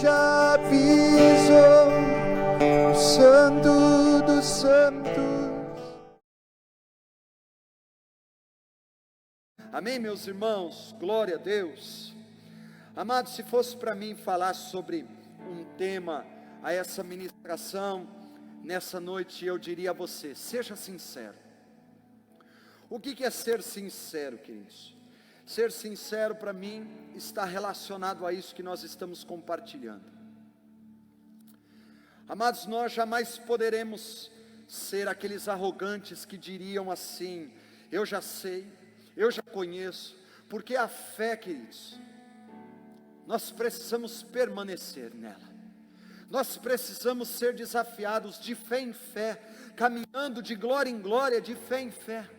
já pisou o Santo dos Santos. Amém, meus irmãos? Glória a Deus. Amados, se fosse para mim falar sobre um tema a essa ministração nessa noite, eu diria a você: seja sincero. O que é ser sincero, queridos? Ser sincero para mim está relacionado a isso que nós estamos compartilhando. Amados, nós jamais poderemos ser aqueles arrogantes que diriam assim: eu já sei, eu já conheço, porque a fé, queridos, nós precisamos permanecer nela. Nós precisamos ser desafiados de fé em fé, caminhando de glória em glória, de fé em fé.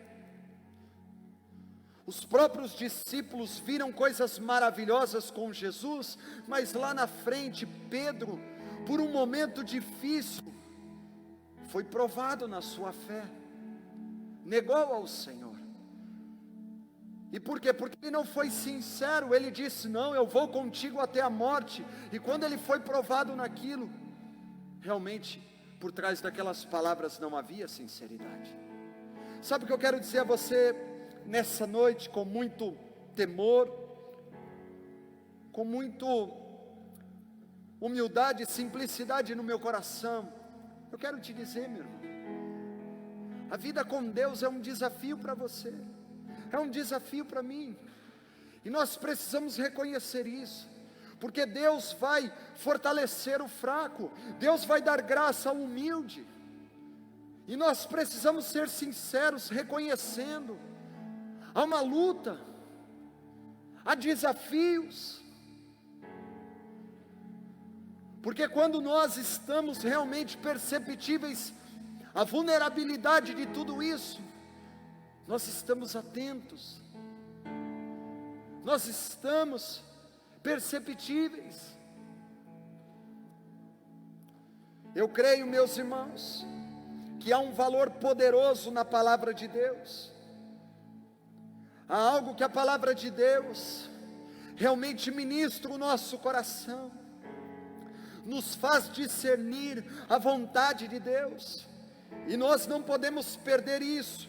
Os próprios discípulos viram coisas maravilhosas com Jesus, mas lá na frente, Pedro, por um momento difícil, foi provado na sua fé, negou ao Senhor. E por quê? Porque ele não foi sincero. Ele disse: não, eu vou contigo até a morte. E quando ele foi provado naquilo, realmente, por trás daquelas palavras não havia sinceridade. Sabe o que eu quero dizer a você nessa noite, com muito temor, com muito humildade e simplicidade no meu coração? Eu quero te dizer, meu irmão, a vida com Deus é um desafio para você, é um desafio para mim, e nós precisamos reconhecer isso, porque Deus vai fortalecer o fraco, Deus vai dar graça ao humilde, e nós precisamos ser sinceros, reconhecendo: há uma luta, há desafios, porque quando nós estamos realmente perceptíveis à vulnerabilidade de tudo isso, nós estamos atentos, nós estamos perceptíveis. Eu creio, meus irmãos, que há um valor poderoso na palavra de Deus. Há algo que a palavra de Deus realmente ministra o nosso coração, nos faz discernir a vontade de Deus, e nós não podemos perder isso.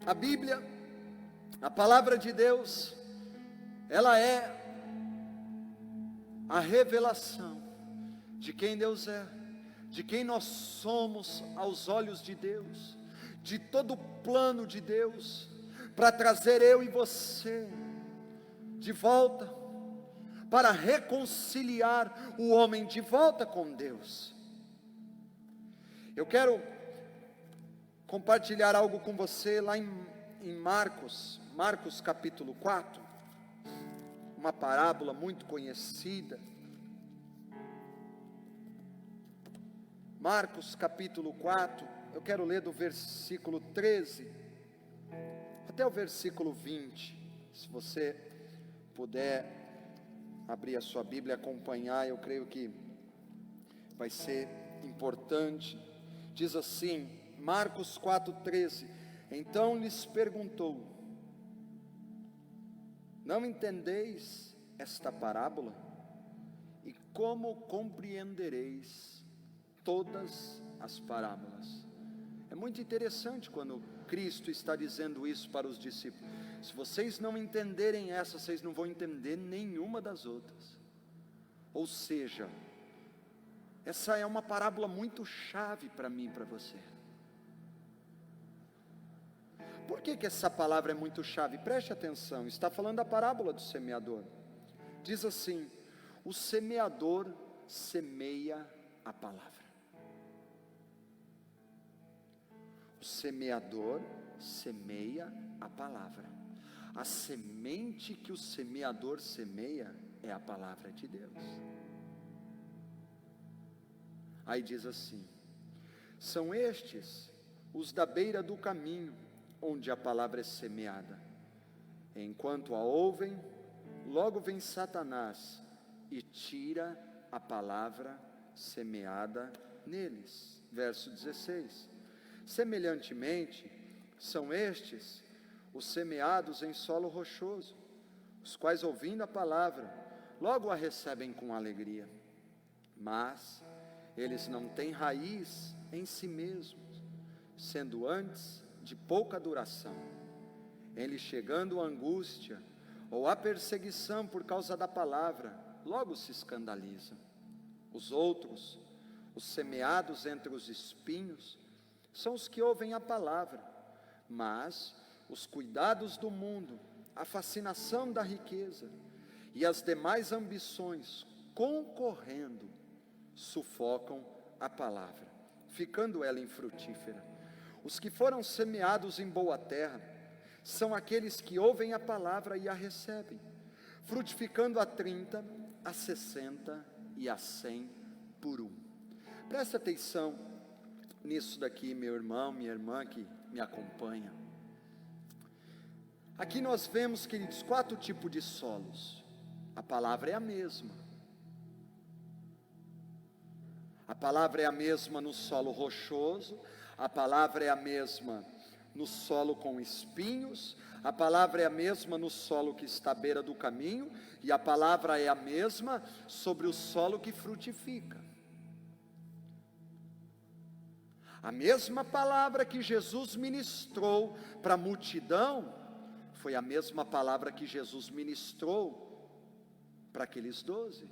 A Bíblia, a palavra de Deus, ela é a revelação de quem Deus é, de quem nós somos aos olhos de Deus, de todo o plano de Deus, para trazer eu e você de volta, para reconciliar o homem de volta com Deus. Eu quero compartilhar algo com você lá em Marcos capítulo 4, uma parábola muito conhecida. Marcos capítulo 4, eu quero ler do versículo 13 até o versículo 20, se você puder abrir a sua Bíblia e acompanhar, eu creio que vai ser importante. Diz assim, Marcos 4,13: então lhes perguntou: não entendeis esta parábola? E como compreendereis todas as parábolas? É muito interessante quando Cristo está dizendo isso para os discípulos: se vocês não entenderem essa, vocês não vão entender nenhuma das outras. Ou seja, essa é uma parábola muito chave para mim e para você. Por que essa palavra é muito chave? Preste atenção, está falando da parábola do semeador. Diz assim: o semeador semeia a palavra. O semeador semeia a palavra. A semente que o semeador semeia é a palavra de Deus. Aí diz assim: são estes os da beira do caminho, onde a palavra é semeada. Enquanto a ouvem, logo vem Satanás e tira a palavra semeada neles. Verso 16: semelhantemente, são estes os semeados em solo rochoso, os quais, ouvindo a palavra, logo a recebem com alegria. Mas eles não têm raiz em si mesmos, sendo antes de pouca duração. Em lhes chegando a angústia ou a perseguição por causa da palavra, logo se escandalizam. Os outros, os semeados entre os espinhos, são os que ouvem a palavra, mas os cuidados do mundo, a fascinação da riqueza e as demais ambições, concorrendo, sufocam a palavra, ficando ela infrutífera. Os que foram semeados em boa terra são aqueles que ouvem a palavra e a recebem, frutificando a 30, a 60 e a 100 por um. Presta atenção nisso daqui, meu irmão, minha irmã que me acompanha. Aqui nós vemos, queridos, 4 tipos de solos. A palavra é a mesma. A palavra é a mesma no solo rochoso, a palavra é a mesma no solo com espinhos, a palavra é a mesma no solo que está à beira do caminho, e a palavra é a mesma sobre o solo que frutifica. A mesma palavra que Jesus ministrou para a multidão, foi a mesma palavra que Jesus ministrou para aqueles 12.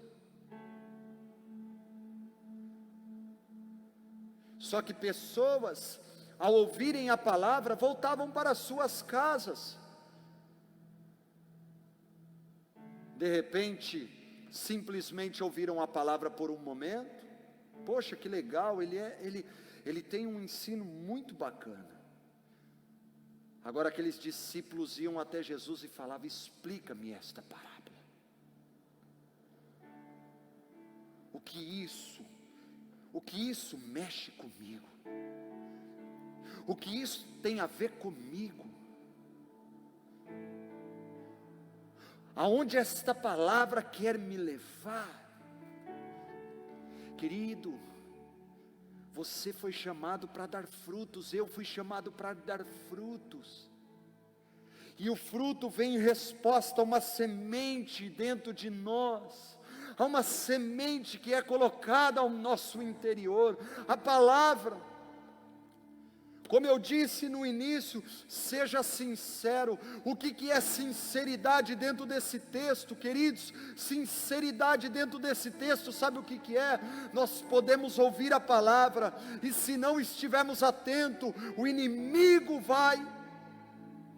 Só que pessoas, ao ouvirem a palavra, voltavam para suas casas. De repente, simplesmente ouviram a palavra por um momento. Poxa, que legal, ele tem um ensino muito bacana. Agora aqueles discípulos iam até Jesus e falavam: explica-me esta parábola. O que isso mexe comigo? O que isso tem a ver comigo? Aonde esta palavra quer me levar? Querido, você foi chamado para dar frutos, eu fui chamado para dar frutos. E o fruto vem em resposta a uma semente dentro de nós. Há uma semente que é colocada ao nosso interior, a palavra. Como eu disse no início, seja sincero. O que é sinceridade dentro desse texto, queridos? Sinceridade dentro desse texto, sabe o que é? Nós podemos ouvir a palavra, e se não estivermos atentos, o inimigo vai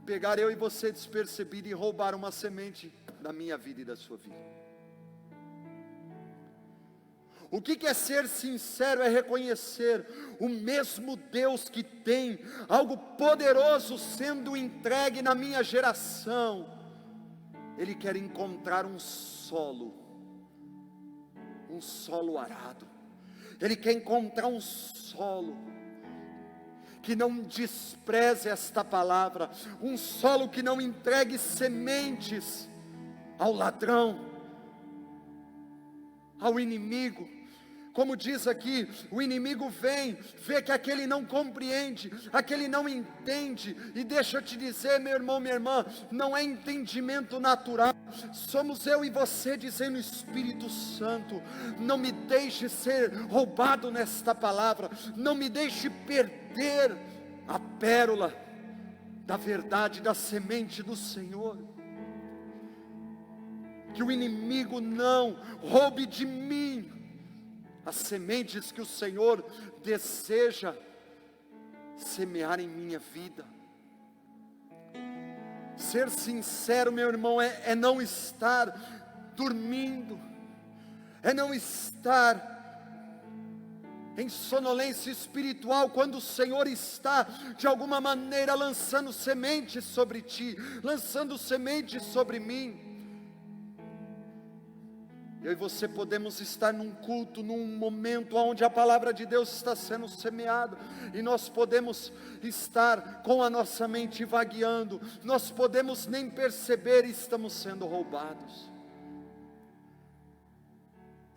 pegar eu e você despercebido e roubar uma semente da minha vida e da sua vida. O que é ser sincero? É reconhecer o mesmo Deus que tem algo poderoso sendo entregue na minha geração. Ele quer encontrar um solo arado. Ele quer encontrar um solo que não despreze esta palavra, um solo que não entregue sementes ao ladrão, ao inimigo. Como diz aqui, o inimigo vem, vê que aquele não compreende, aquele não entende, e deixa eu te dizer, meu irmão, minha irmã, não é entendimento natural, somos eu e você dizendo: Espírito Santo, não me deixe ser roubado nesta palavra, não me deixe perder a pérola da verdade, da semente do Senhor. Que o inimigo não roube de mim as sementes que o Senhor deseja semear em minha vida. Ser sincero, meu irmão, é não estar dormindo, é não estar em sonolência espiritual, quando o Senhor está de alguma maneira lançando sementes sobre ti, lançando sementes sobre mim. Eu e você podemos estar num culto, num momento onde a palavra de Deus está sendo semeada, e nós podemos estar com a nossa mente vagueando, nós podemos nem perceber e estamos sendo roubados.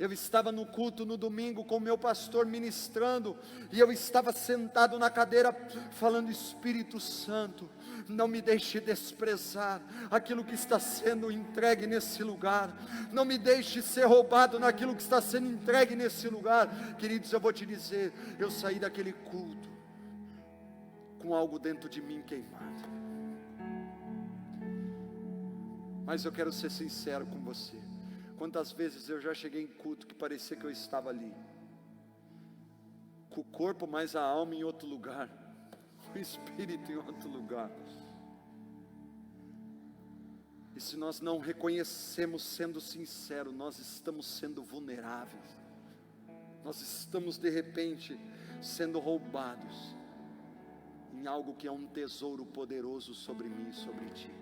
Eu estava no culto no domingo com o meu pastor ministrando, e eu estava sentado na cadeira falando: Espírito Santo, não me deixe desprezar aquilo que está sendo entregue nesse lugar, não me deixe ser roubado naquilo que está sendo entregue nesse lugar. Queridos, eu vou te dizer, eu saí daquele culto com algo dentro de mim queimado. Mas eu quero ser sincero com você. Quantas vezes eu já cheguei em culto que parecia que eu estava ali, com o corpo, mas a alma em outro lugar, o espírito em outro lugar. E se nós não reconhecemos, sendo sinceros, nós estamos sendo vulneráveis, nós estamos de repente sendo roubados em algo que é um tesouro poderoso sobre mim e sobre ti.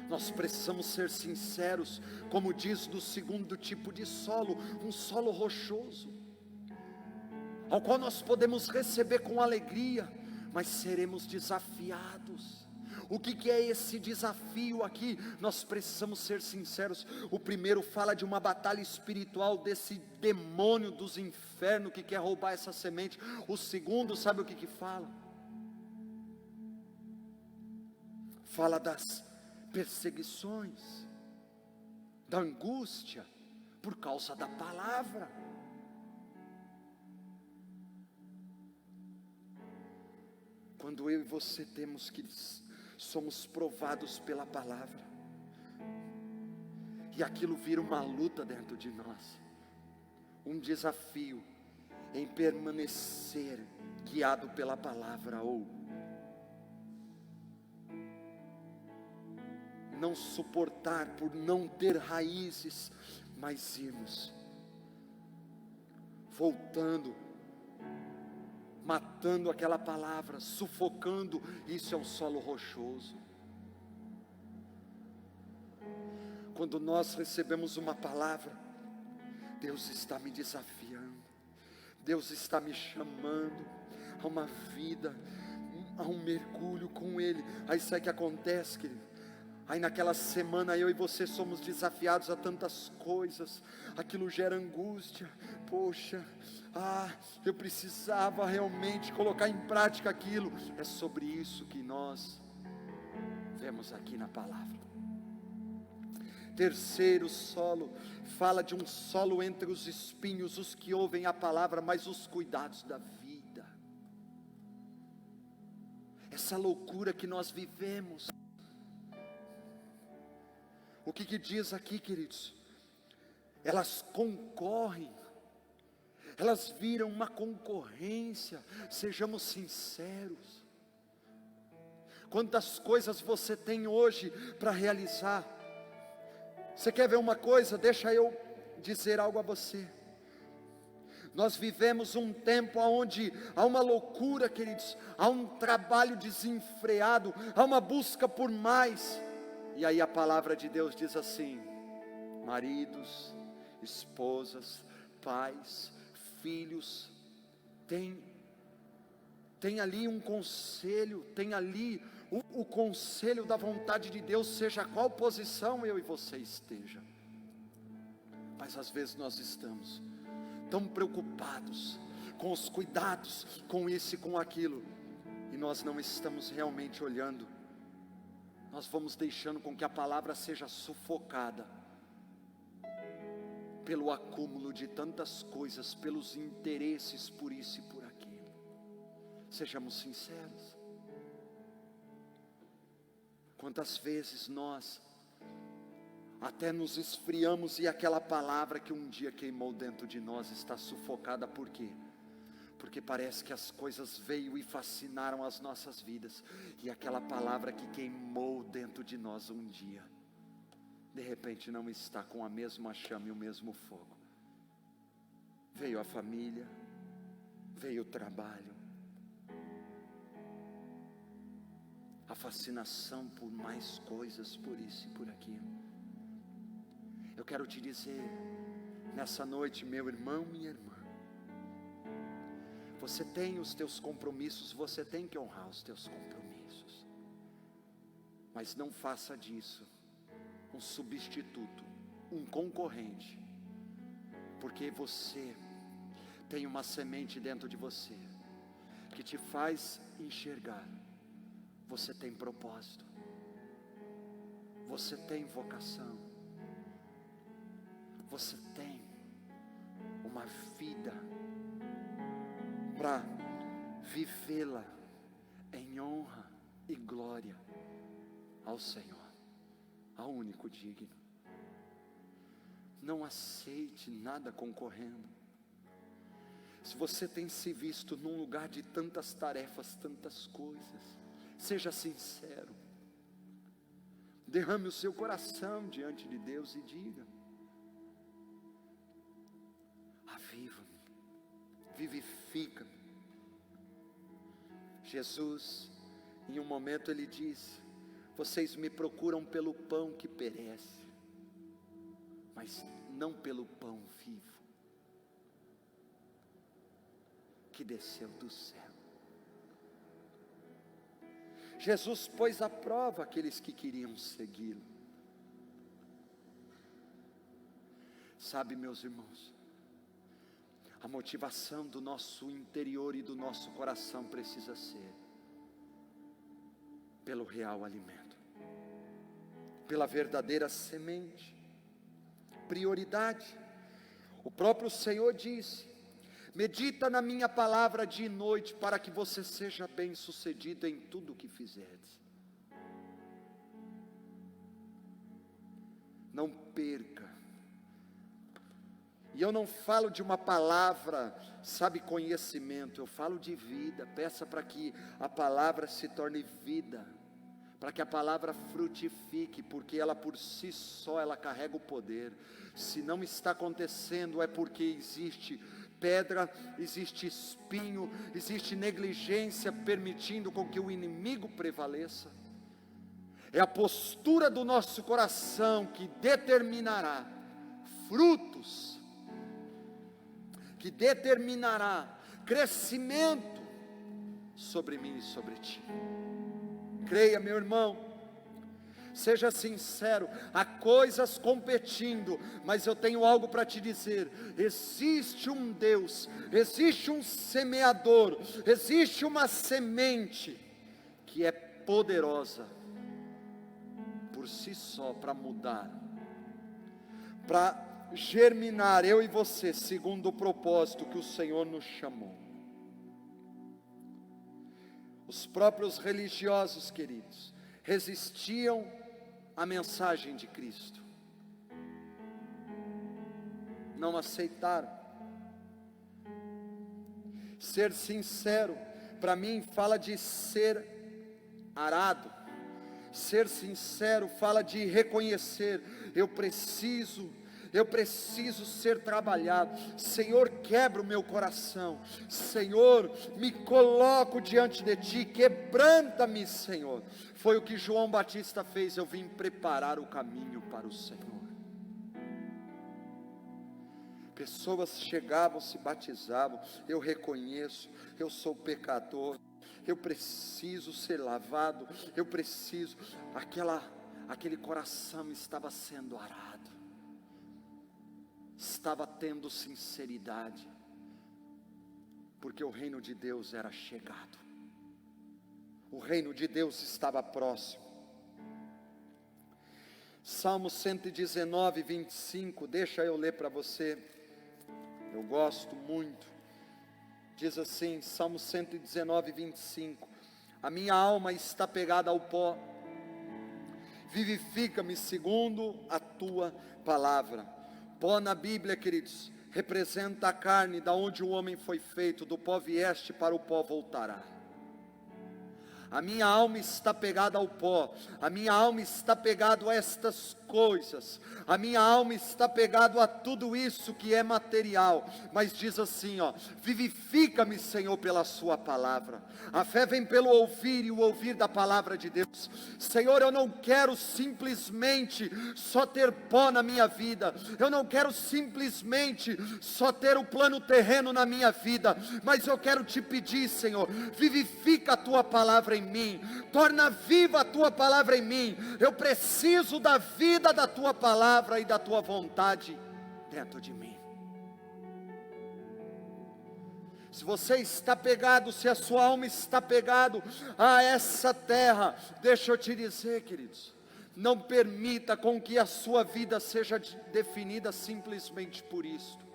Nós precisamos ser sinceros, como diz do segundo tipo de solo, um solo rochoso, ao qual nós podemos receber com alegria, mas seremos desafiados. O que é esse desafio aqui? Nós precisamos ser sinceros. O primeiro fala de uma batalha espiritual, desse demônio dos infernos que quer roubar essa semente. O segundo, sabe o que fala? Fala das perseguições, da angústia, por causa da palavra. Quando eu e você somos provados pela palavra, e aquilo vira uma luta dentro de nós, um desafio em permanecer guiado pela palavra, ou não suportar por não ter raízes, mas irmos voltando, matando aquela palavra, sufocando. Isso é um solo rochoso. Quando nós recebemos uma palavra, Deus está me desafiando, Deus está me chamando a uma vida, a um mergulho com Ele. Aí sabe o que acontece, querido? Aí naquela semana eu e você somos desafiados a tantas coisas, aquilo gera angústia. Poxa, eu precisava realmente colocar em prática aquilo. É sobre isso que nós vemos aqui na palavra. Terceiro solo, fala de um solo entre os espinhos, os que ouvem a palavra, mas os cuidados da vida. Essa loucura que nós vivemos. O que diz aqui, queridos? Elas concorrem, elas viram uma concorrência. Sejamos sinceros. Quantas coisas você tem hoje para realizar? Você quer ver uma coisa? Deixa eu dizer algo a você. Nós vivemos um tempo onde há uma loucura, queridos, há um trabalho desenfreado, há uma busca por mais. E aí a palavra de Deus diz assim: maridos, esposas, pais, filhos, tem ali um conselho, tem ali o conselho da vontade de Deus, seja qual posição eu e você esteja. Mas às vezes nós estamos tão preocupados com os cuidados, com isso e com aquilo, e nós não estamos realmente olhando. Nós vamos deixando com que a palavra seja sufocada pelo acúmulo de tantas coisas, pelos interesses por isso e por aquilo. Sejamos sinceros. Quantas vezes nós até nos esfriamos e aquela palavra que um dia queimou dentro de nós está sufocada. Por quê? Porque parece que as coisas veio e fascinaram as nossas vidas, e aquela palavra que queimou dentro de nós um dia, de repente não está com a mesma chama e o mesmo fogo. Veio a família, veio o trabalho, a fascinação por mais coisas, por isso e por aquilo. Eu quero te dizer, nessa noite, meu irmão, minha irmã, você tem os teus compromissos, você tem que honrar os teus compromissos, mas não faça disso um substituto um concorrente, porque você tem uma semente dentro de você, que te faz enxergar, você tem propósito, você tem vocação, você tem uma vida para vivê-la em honra e glória ao Senhor, ao único digno. Não aceite nada concorrendo. Se você tem se visto num lugar de tantas tarefas, tantas coisas, seja sincero, derrame o seu coração diante de Deus e diga: aviva-me, vivifica-me. Jesus, em um momento ele disse: vocês me procuram pelo pão que perece, mas não pelo pão vivo, que desceu do céu. Jesus pôs à prova aqueles que queriam segui-lo. Sabe, meus irmãos, a motivação do nosso interior e do nosso coração precisa ser pelo real alimento, pela verdadeira semente, prioridade. O próprio Senhor disse: medita na minha palavra dia e noite, para que você seja bem sucedido em tudo o que fizeres. Não perca. E eu não falo de uma palavra, sabe, conhecimento, eu falo de vida. Peça para que a palavra se torne vida, para que a palavra frutifique, porque ela por si só, ela carrega o poder. Se não está acontecendo, é porque existe pedra, existe espinho, existe negligência, permitindo com que o inimigo prevaleça. É a postura do nosso coração que determinará frutos, que determinará crescimento sobre mim e sobre ti. Creia, meu irmão, seja sincero. Há coisas competindo, mas eu tenho algo para te dizer: existe um Deus, existe um semeador, existe uma semente que é poderosa por si só para mudar, para germinar eu e você segundo o propósito que o Senhor nos chamou. Os próprios religiosos, queridos, resistiam à mensagem de Cristo, não aceitaram. Ser sincero, para mim, fala de ser arado. Ser sincero fala de reconhecer: eu preciso ser trabalhado. Senhor, quebra o meu coração. Senhor, me coloco diante de ti, quebranta-me, Senhor. Foi o que João Batista fez: eu vim preparar o caminho para o Senhor. Pessoas chegavam, se batizavam: eu reconheço, eu sou pecador, eu preciso ser lavado, eu preciso. Aquele coração estava sendo arado, estava tendo sinceridade, porque o reino de Deus era chegado, o reino de Deus estava próximo. Salmo 119, 25, deixa eu ler para você, eu gosto muito. Diz assim, Salmo 119, 25: a minha alma está pegada ao pó, vivifica-me segundo a tua palavra. Pó na Bíblia, queridos, representa a carne, da onde o homem foi feito. Do pó vieste, para o pó voltará. A minha alma está pegada ao pó, a minha alma está pegada a estas coisas, a minha alma está pegada a tudo isso que é material, mas diz assim, vivifica-me, Senhor, pela sua palavra. A fé vem pelo ouvir, e o ouvir da palavra de Deus. Senhor, eu não quero simplesmente só ter pó na minha vida, eu não quero simplesmente só ter o plano terreno na minha vida, mas eu quero te pedir, Senhor, vivifica a tua palavra em em mim, torna viva a tua palavra em mim. Eu preciso da vida da tua palavra e da tua vontade dentro de mim. Se você está pegado, se a sua alma está pegado a essa terra, deixa eu te dizer, queridos, não permita com que a sua vida seja definida simplesmente por isto.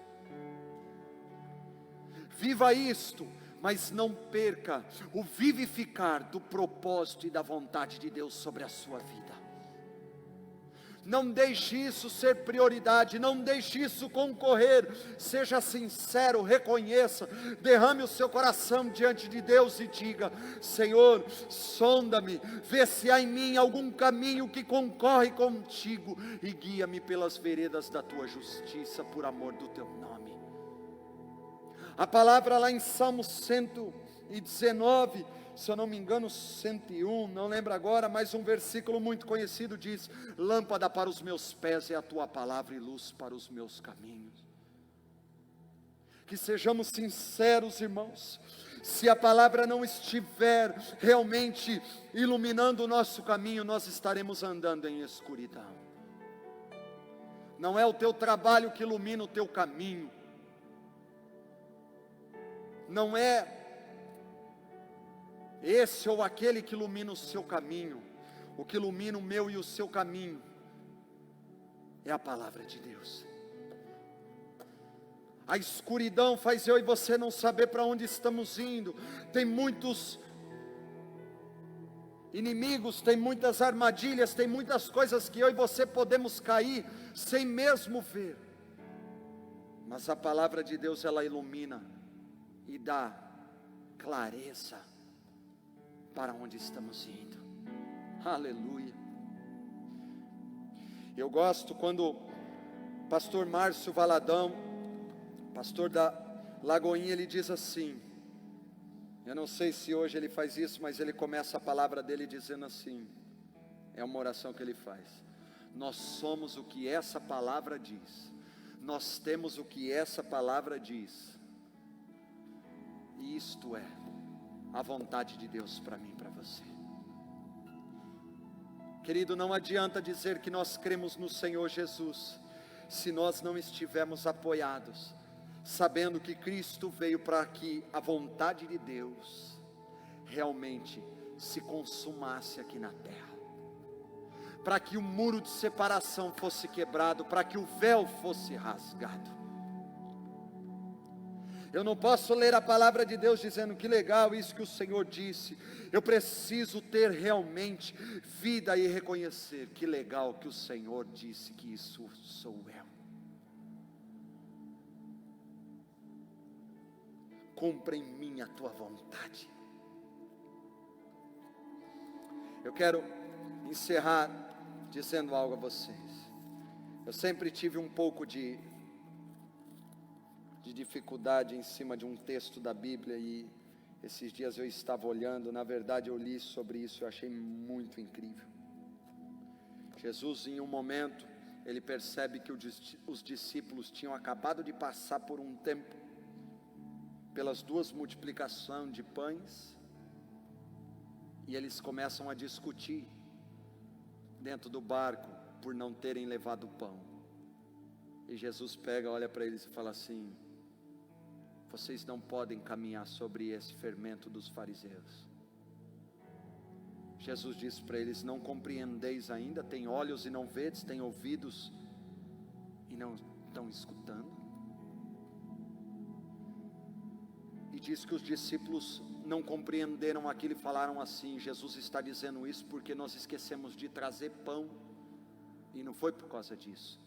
Viva isto, mas não perca o vivificar do propósito e da vontade de Deus sobre a sua vida. Não deixe isso ser prioridade, não deixe isso concorrer. Seja sincero, reconheça, derrame o seu coração diante de Deus e diga: Senhor, sonda-me, vê se há em mim algum caminho que concorre contigo e guia-me pelas veredas da tua justiça, por amor do teu nome. A palavra lá em Salmo 119, se eu não me engano 101, não lembro agora, mas um versículo muito conhecido diz: lâmpada para os meus pés é a tua palavra e luz para os meus caminhos. Que sejamos sinceros, irmãos, se a palavra não estiver realmente iluminando o nosso caminho, nós estaremos andando em escuridão. Não é o teu trabalho que ilumina o teu caminho, não é esse ou aquele que ilumina o seu caminho. O que ilumina o meu e o seu caminho é a palavra de Deus. A escuridão faz eu e você não saber para onde estamos indo. Tem muitos inimigos, tem muitas armadilhas, tem muitas coisas que eu e você podemos cair sem mesmo ver. Mas a palavra de Deus, ela ilumina e dá clareza para onde estamos indo. Aleluia. Eu gosto quando pastor Márcio Valadão, pastor da Lagoinha, ele diz assim, eu não sei se hoje ele faz isso, mas ele começa a palavra dele dizendo assim, é uma oração que ele faz: nós somos o que essa palavra diz, nós temos o que essa palavra diz, e isto é a vontade de Deus para mim e para você. Querido, não adianta dizer que nós cremos no Senhor Jesus, se nós não estivermos apoiados, sabendo que Cristo veio para que a vontade de Deus realmente se consumasse aqui na terra, para que o muro de separação fosse quebrado, para que o véu fosse rasgado. Eu não posso ler a palavra de Deus dizendo que legal isso que o Senhor disse. Eu preciso ter realmente vida e reconhecer que legal que o Senhor disse que isso sou eu. Cumpra em mim a tua vontade. Eu quero encerrar dizendo algo a vocês. Eu sempre tive um pouco de dificuldade em cima de um texto da Bíblia, e esses dias eu estava olhando, na verdade eu li sobre isso, eu achei muito incrível. Jesus, em um momento, ele percebe que os discípulos tinham acabado de passar por um tempo, pelas duas multiplicações de pães, e eles começam a discutir dentro do barco, por não terem levado pão, e Jesus pega, olha para eles e fala assim: vocês não podem caminhar sobre esse fermento dos fariseus. Jesus disse para eles: não compreendeis ainda? Tem olhos e não vedes, tem ouvidos e não estão escutando? E diz que os discípulos não compreenderam aquilo e falaram assim: Jesus está dizendo isso porque nós esquecemos de trazer pão, e não foi por causa disso.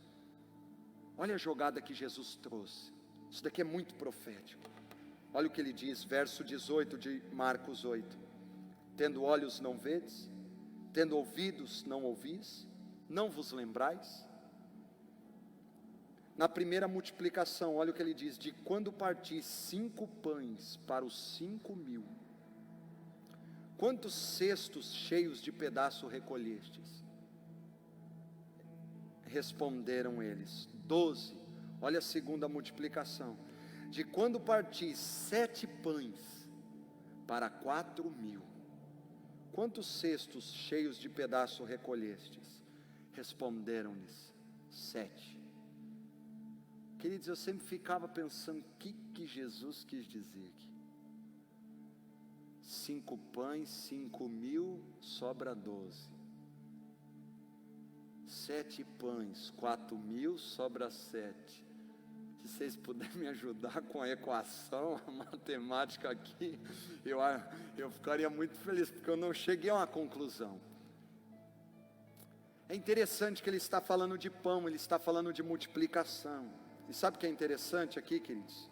Olha a jogada que Jesus trouxe. Isso daqui é muito profético. Olha o que ele diz, verso 18 de Marcos 8: tendo olhos não vedes, tendo ouvidos não ouvis, não vos lembrais? Na primeira multiplicação, olha o que ele diz: de quando parti 5 pães para os 5.000, quantos cestos cheios de pedaço recolhestes? Responderam eles: 12. Olha a segunda multiplicação: de quando parti 7 pães para 4.000, quantos cestos cheios de pedaço recolhestes? Responderam-lhes: 7. Queridos, eu sempre ficava pensando, o que Jesus quis dizer aqui? 5 pães, 5.000, sobra 12. 7 pães, 4.000, sobra 7. Se vocês puderem me ajudar com a equação, a matemática aqui, eu ficaria muito feliz, porque eu não cheguei a uma conclusão. É interessante que ele está falando de pão, ele está falando de multiplicação. E sabe o que é interessante aqui, queridos?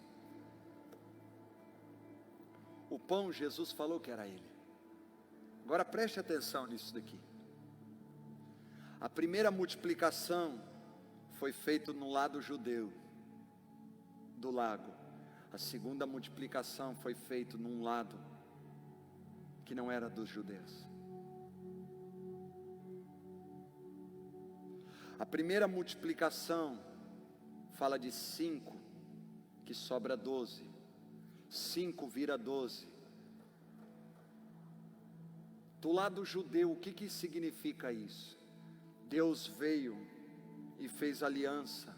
O pão, Jesus falou que era ele. Agora preste atenção nisso daqui. A primeira multiplicação foi feita no lado judeu do lago. A segunda multiplicação foi feita num lado que não era dos judeus. A primeira multiplicação fala de 5, que sobra 12. 5 vira 12. Do lado judeu, o que significa isso? Deus veio e fez aliança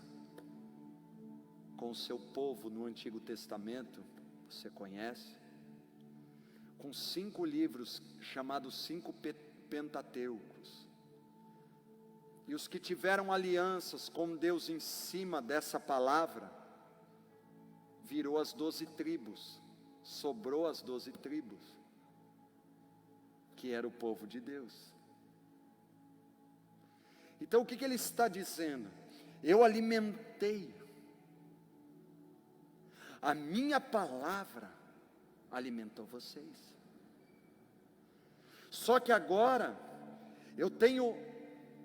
com o seu povo no Antigo Testamento, você conhece, com 5 livros chamados 5 Pentateucos. E os que tiveram alianças com Deus em cima dessa palavra, virou as 12 tribos, sobrou as 12 tribos, que era o povo de Deus. Então o que ele está dizendo? Eu alimentei, a minha palavra alimentou vocês. Só que agora, eu tenho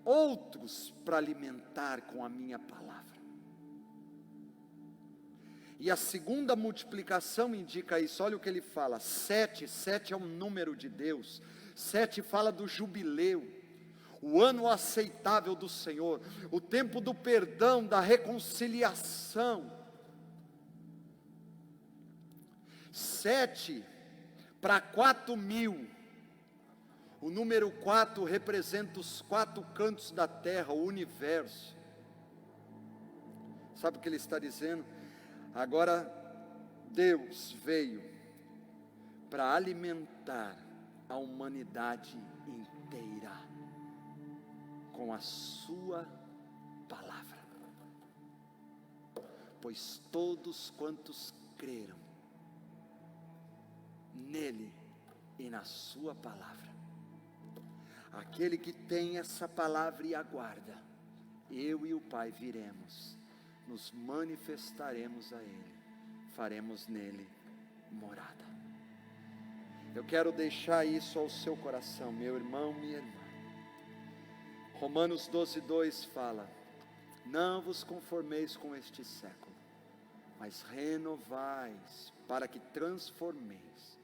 outros para alimentar com a minha palavra. E a segunda multiplicação indica isso. Olha o que ele fala, 7 é um número de Deus. 7 fala do jubileu, o ano aceitável do Senhor, o tempo do perdão, da reconciliação. 7 para 4.000, o número 4 representa os 4 cantos da terra, o universo. Sabe o que ele está dizendo? Agora Deus veio para alimentar a humanidade inteira com a sua palavra. Pois todos quantos creram nele e na sua palavra, aquele que tem essa palavra e aguarda, eu e o Pai viremos, nos manifestaremos a ele, faremos nele morada. Eu quero deixar isso ao seu coração, meu irmão, minha irmã. Romanos 12:2 fala: não vos conformeis com este século, mas renovais, para que transformeis,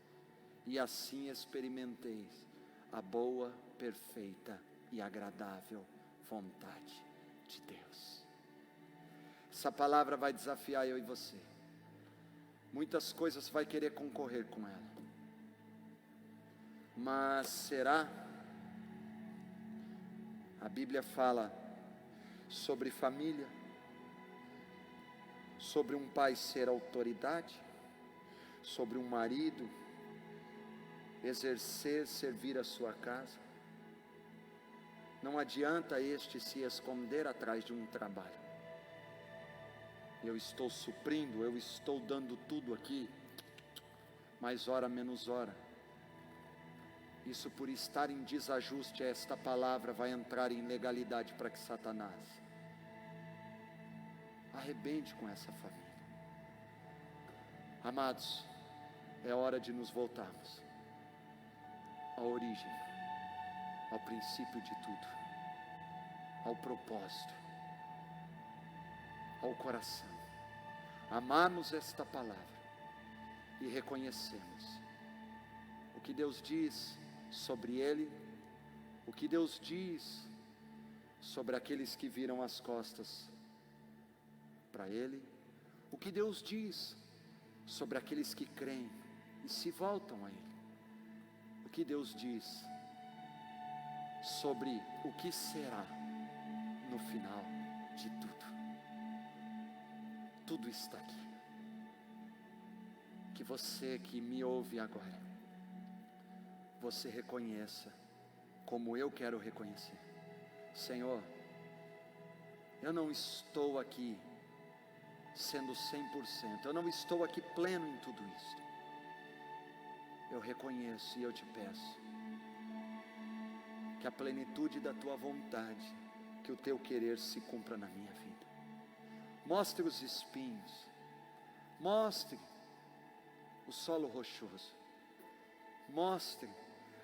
e assim experimenteis a boa, perfeita e agradável vontade de Deus. Essa palavra vai desafiar eu e você. Muitas coisas vai querer concorrer com ela. Mas será? A Bíblia fala sobre família, sobre um pai ser autoridade, sobre um marido exercer, servir a sua casa. Não adianta este se esconder atrás de um trabalho. Eu estou suprindo, eu estou dando tudo aqui, mais hora menos hora. Isso por estar em desajuste, esta palavra vai entrar em legalidade para que Satanás arrebente com essa família. Amados, é hora de nos voltarmos à origem, ao princípio de tudo, ao propósito, ao coração. Amarmos esta palavra e reconhecemos o que Deus diz sobre ele, o que Deus diz sobre aqueles que viram as costas para ele, o que Deus diz sobre aqueles que creem e se voltam a ele, o que Deus diz sobre o que será no final de tudo. Tudo está aqui. Que você que me ouve agora, você reconheça como eu quero reconhecer. Senhor, eu não estou aqui sendo 100%, eu não estou aqui pleno em tudo isso. Eu reconheço e eu te peço que a plenitude da tua vontade, que o teu querer se cumpra na minha vida. Mostre os espinhos, mostre o solo rochoso, mostre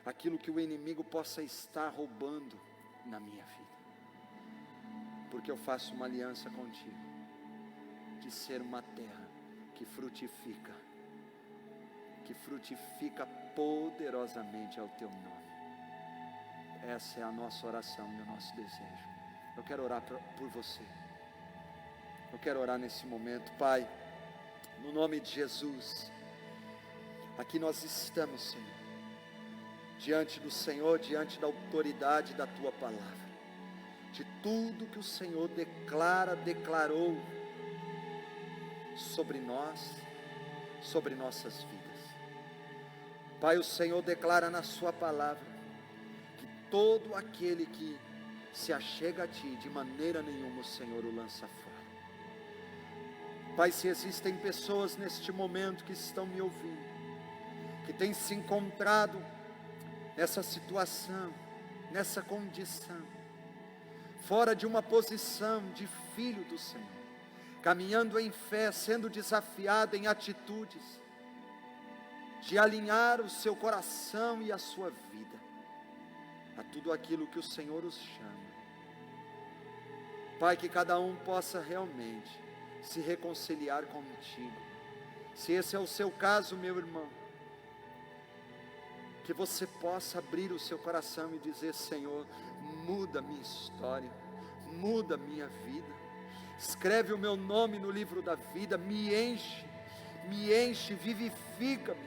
aquilo que o inimigo possa estar roubando na minha vida, porque eu faço uma aliança contigo, de ser uma terra que frutifica poderosamente ao teu nome. Essa é a nossa oração e o nosso desejo. Eu quero orar por você, eu quero orar nesse momento. Pai, no nome de Jesus, aqui nós estamos, Senhor, diante do Senhor, diante da autoridade da tua palavra, de tudo que o Senhor declarou sobre nós, sobre nossas vidas. Pai, o Senhor declara na sua palavra que todo aquele que se achega a ti, de maneira nenhuma o Senhor o lança fora. Pai, se existem pessoas neste momento que estão me ouvindo, que têm se encontrado nessa situação, nessa condição, fora de uma posição de filho do Senhor, caminhando em fé, sendo desafiado em atitudes, de alinhar o seu coração e a sua vida, a tudo aquilo que o Senhor os chama. Pai, que cada um possa realmente se reconciliar contigo. Se esse é o seu caso, meu irmão, que você possa abrir o seu coração e dizer: Senhor, muda minha história, muda minha vida, escreve o meu nome no livro da vida, me enche, vivifica-me,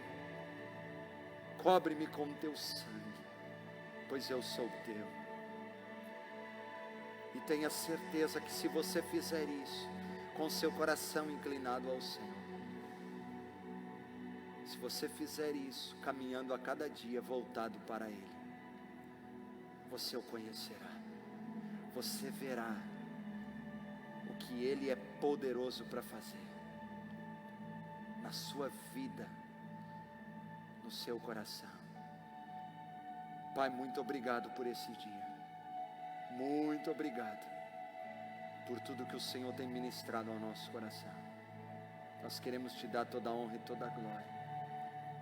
cobre-me com teu sangue, pois eu sou teu. E tenha certeza que se você fizer isso, com seu coração inclinado ao Senhor, se você fizer isso, caminhando a cada dia voltado para Ele, você o conhecerá, você verá o que Ele é poderoso para fazer na sua vida, no seu coração. Pai, muito obrigado por esse dia, muito obrigado por tudo que o Senhor tem ministrado ao nosso coração. Nós queremos te dar toda a honra e toda a glória.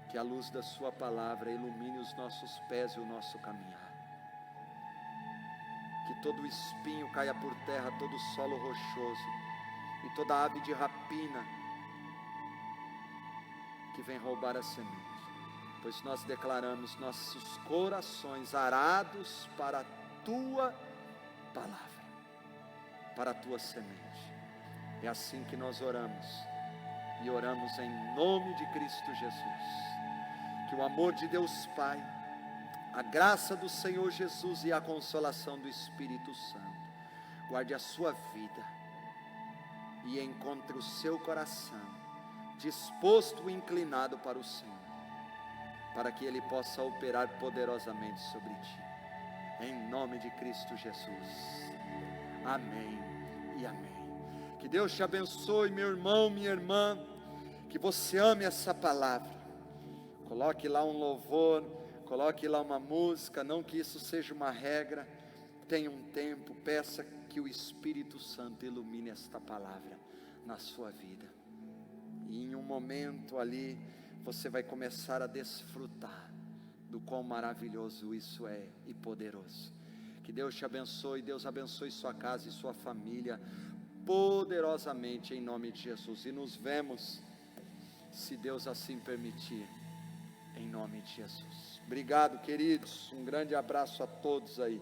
Que a luz da sua palavra ilumine os nossos pés e o nosso caminhar. Que todo espinho caia por terra, todo solo rochoso, e toda ave de rapina que vem roubar a semente. Pois nós declaramos nossos corações arados para a tua palavra, para a tua semente. É assim que nós oramos, e oramos em nome de Cristo Jesus. Que o amor de Deus Pai, a graça do Senhor Jesus e a consolação do Espírito Santo guarde a sua vida e encontre o seu coração disposto e inclinado para o Senhor, para que Ele possa operar poderosamente sobre ti, em nome de Cristo Jesus. Amém e amém. Que Deus te abençoe, meu irmão, minha irmã, que você ame essa palavra. Coloque lá um louvor, coloque lá uma música, não que isso seja uma regra. Tenha um tempo, peça que o Espírito Santo ilumine esta palavra na sua vida, e em um momento ali, você vai começar a desfrutar do quão maravilhoso isso é e poderoso. Que Deus te abençoe, Deus abençoe sua casa e sua família poderosamente em nome de Jesus, e nos vemos, se Deus assim permitir, em nome de Jesus. Obrigado, queridos, um grande abraço a todos aí.